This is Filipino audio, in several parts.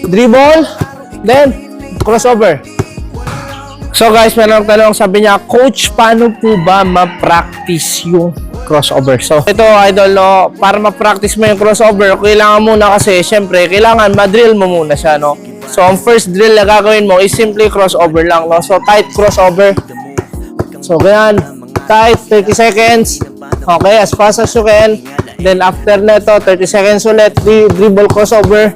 dribble, then crossover. So guys, meron akong tanong, sabi niya, Coach, paano po ba ma-practice yung crossover? So ito, idol, no, para ma-practice mo yung crossover, kailangan muna kasi, syempre, kailangan ma-drill mo muna siya, no? So ang first drill na gagawin mo is simply crossover lang, no? So tight crossover. So ganyan, tight, 30 seconds. Okay, as fast as you can. Then after neto, 30 seconds ulit, dribble crossover.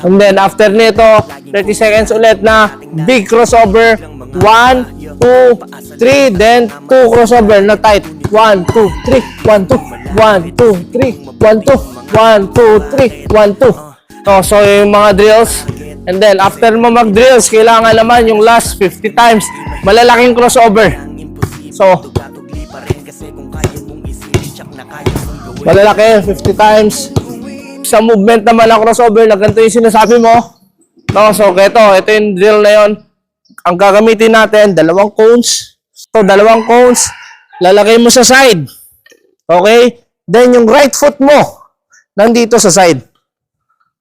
And then after nito, 30 seconds ulit na big crossover. 1, 2, 3, then 2 crossover na tight. 1, 2, 3, 1, 2, 1, 2, 3, 1, 2, 1, 2, 3, 1, 2. So yung mga drills. And then after mo mag-drills, kailangan naman yung last 50 times malalaking crossover. So malalaki 50 times. Sa movement naman ng crossover na ganito yung sinasabi mo. No, so ito yung drill na yon. Ang gagamitin natin, dalawang cones. So, dalawang cones, lalagay mo sa side. Okay? Then, yung right foot mo, nandito sa side.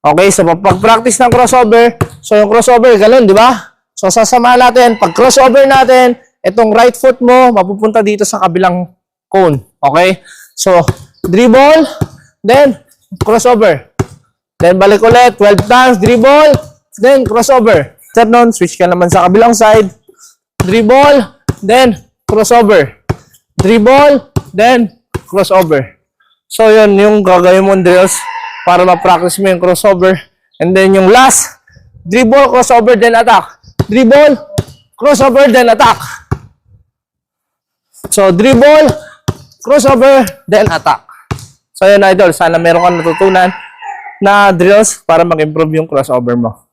Okay? So, pag-practice ng crossover, so yung crossover, ganun, di ba? So, sasama natin, pag crossover natin, itong right foot mo, mapupunta dito sa kabilang cone. Okay? So, dribble, then, crossover. Then, balik ulit, 12 times, dribble, then, crossover. After nun, switch ka naman sa kabilang side. Dribble, then, crossover. Dribble, then, crossover. So, yun, yung gagawin mong drills para ma-practice mo yung crossover. And then, yung last, dribble, crossover, then attack. Dribble, crossover, then attack. So, dribble, crossover, then attack. So, yun, idol. Sana meron kang natutunan na drills para mag-improve yung crossover mo.